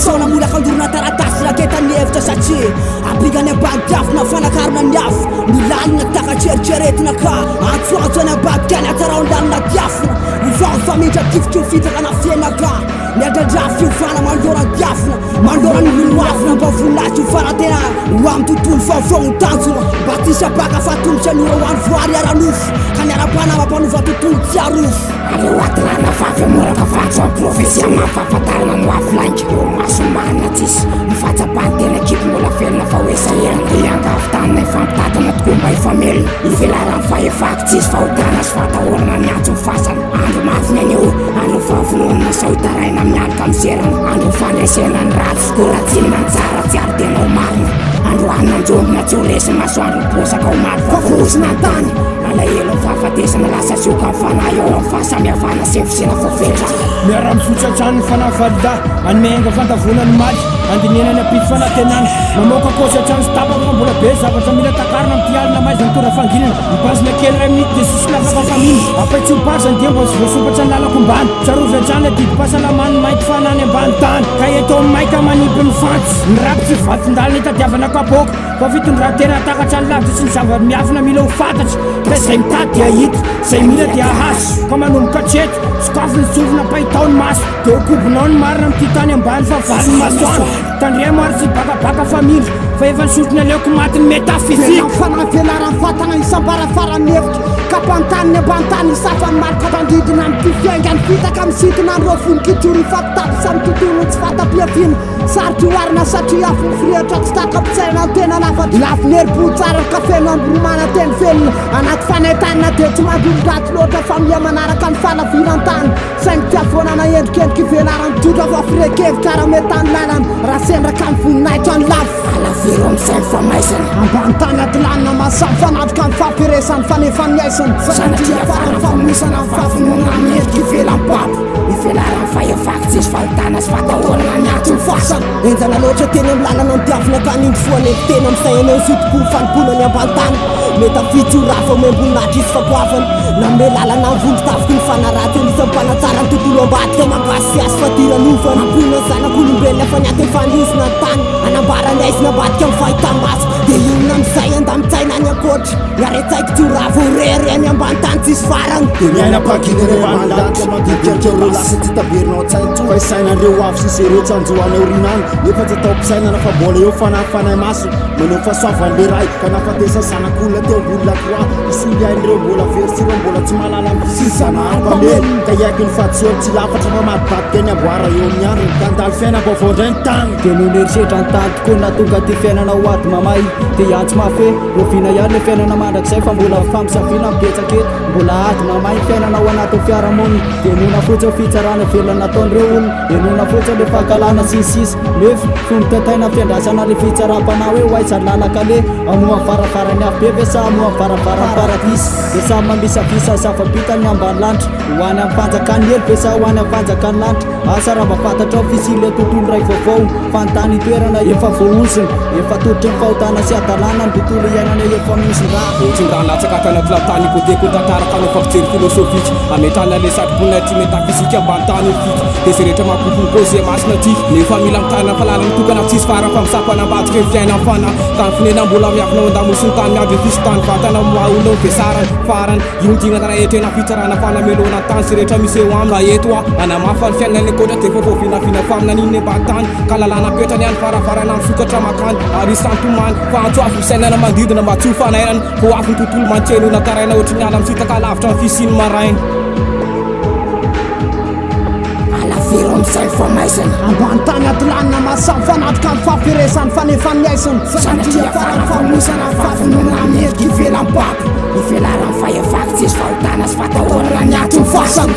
Sona mula kaldurna taratasy raketany hevitra satria apigany ambadiafina fanakarana ny afo milalina takatseriteretina ka antsoantso any ambadika any atsarao lalina diafina mifaofamitra tifitry fitaka na fiainaka miadrandra fiofana mandorany diafina mandorany loloafina mba voninahitsy hofana tena ho amin'ny tontolo faofogny tanjona mba tisy abaka fatombotsy anora ho any voary aranofo ka niara-pana mampanova tontolo tsy arofo aleo atilana vavy amoraka vatso amin'ny profesia mampahafantarana moafy lainky eo masomanina tsisy mifatsapany tena ekipo mbola felona fa hoe sahirana dia angavy tamina ifampitatana tokoa mba ifamelona ivelarany fahefaky tsisy fahotana sy fatahorana miantso mifasana andro mafy ny aneo andro fahavononana sahitaraina mialika miserana andro fandraisena ny ratsy sy koratsinina ny tsara tsy ary tena ho marina andro anina njomina tsy ho resy masoandro posaka ho maro favorosina an-tany alahelo fahafatesana lasa sioka mifanahy eo amin'ny fahasamihavana sy fisina foafetra miara-misotsatrany ny fanafalida anymenga fantavonany maly andinenany ampity fanatenana mamoaka kosatrany sy tapaka fa mbola be zavatra mila takarina mitialina maizy nitora fanginana mipasina kely ray minity dia sisy lafaka faminy apaitsy mipasany dia mba voasopatra ny lalako mbany tsarovyajany adidy pasalamany mainty fanany ambany tany ka eto amin'ny maika manipy ny fantsy ny rakitsy vatindalina hitadiavana kapoka fa fitondra tena takatra ny lavitra sy ny zavary miafina mila ho fantatry ka zay mitady dia hita zay mila dia ahaso ka manomboka atreto sokafo ny sovina pahitaony maso dia hokobonao ny marina mity tany ambany fa valiny masoandro tandria maro sy bakabaka family fa efa nisotrona leoko matiny metafizika fanafelaran'ny fatagna isambarafarany hevitra ka mpantaniny ambantany isafany marika tandidina amin'ny tifiaingany fitaka misitona andro vonikitoro ifampitady samy tontolo tsy fatapiavina sarotry hoarina satria afofirehitra tsy takapitsaina tena lafo nerbo tsara kafeno amboromana teny velona anaty fanaitanina dia tsy mandolodraty loatra fa mia manaraka ny falavirantany saingy tiavonana endrikendriky ivelarany totra fa fireke-hevitra raha metany lalana raha sendraka ny voninahitra ny lafo alaviro amin'izay famaizana ambany tany atilanina masamy fanatrika ny fampiresany fanefany aisany sanatria farany famoisana ny fahafinona mendrika ivelam-papo ivelarany fahefaky tsisy fahotana sy fatahorana miatsy mifasana enjana loatra tena milalana ny tiavina ka nindry foanety tena misainao sotoko fanimponany ambany tany mety afitsy ho rafa moemboninahitra izy fakoavana na me lalana mivondro tafiky ny fanaraty anisan'mpanatsara ny tontolo ambadika mangasy fiasy fatiranofana ampona zanak'olombelona fa niaty fandisina ny tany anambarany aisina ambadika amin'ny fahitamaso dia inona amizay andamitsaina any akoatra iaretsaiky tsy ho rafa ho rereny ambany tany tsisy farany dia miaina-pakinany ambany lanitra mandidikareo lasa tsy taberinao tsaintso fa isainandreo avy sisy iretsy anjoany aorinany nefa tsy atao mpisainana fa mbola eo fanafanahy maso maneo fahasoavan'le ray ka nafatesa zanak'olona teo ambolona koa isoliain'ireo mbola versireo mbola tsy malala mfisizanahampamely ka iaiky ny fatisoany tsy lafatra fa madibadika ny amboara eo amin'ny andro tandalo fiainam-baovao indray ny tany dia noho nerisetra ny tany tokoa natonga ty fiainana ho ady mamay dia antso mafy hoe rovina ihany le fiainana mandrakizay fa mbola fampisafiana mibetsaketo mbola ady mamay fiainana ao anatin'ny fiarahamonina dia nona fotsiny fitsarana velona nataon'ireo olona dia nona fotsiny le fahakalana sisisy nefa fomitataina fiandrasana le fitsaram-pana hoe hoaizany lalaka le amoa farafarany afy be ve sa amoa farafarany paradisy dia samy mamisavisa zava-bitany ambany lanitra hoany amin'ny fanjakany hely ve sa hoany amin'ny fanjakany lanitra asa raha mba fantatrao fisile tontolo ray vaovao fantany toerana efa voaosina efa toditra ny fahotana sy adalana ny tontolo iainana efa misy raha ohatrindraha natsakata anaty latany kodeko tantaraka no fampijery filosofika ametrana le satribona ty metafizika ambany tany ofika dia zay rehetra mampimpony kozy masina ty nefa mila mitana falala mitokana tsisy fara fa misapana ambadika ny fiaina fana ka ny finena mbola miafina andamosiny tany miady fisy tany vatana maolona vesarany farany iondignana etrena fitsarana fanamelona tany sy rehetra misy eo amina eto a anamafa ny fiainana koatra dia fa voavinafina faminaniny ambany tany ka lalana petrany any farafarana misokatra makany ary santomany fa antso afy misainana mandidina mba tsy ho fanairana vo afy ny tontolo mantseno nataraina ohatry ny ala misitaka lavitra ny fisiny maraina alaviro amin'izay famaizana ambany tany atilanina masamy fanatrika ny fampiresany fanefany aisany sanatria farany famoisana ny fahafinona mendrika ivelam-papo ivelarany fahefaky tsisy fahotana sy fatahorana miatsy mifasana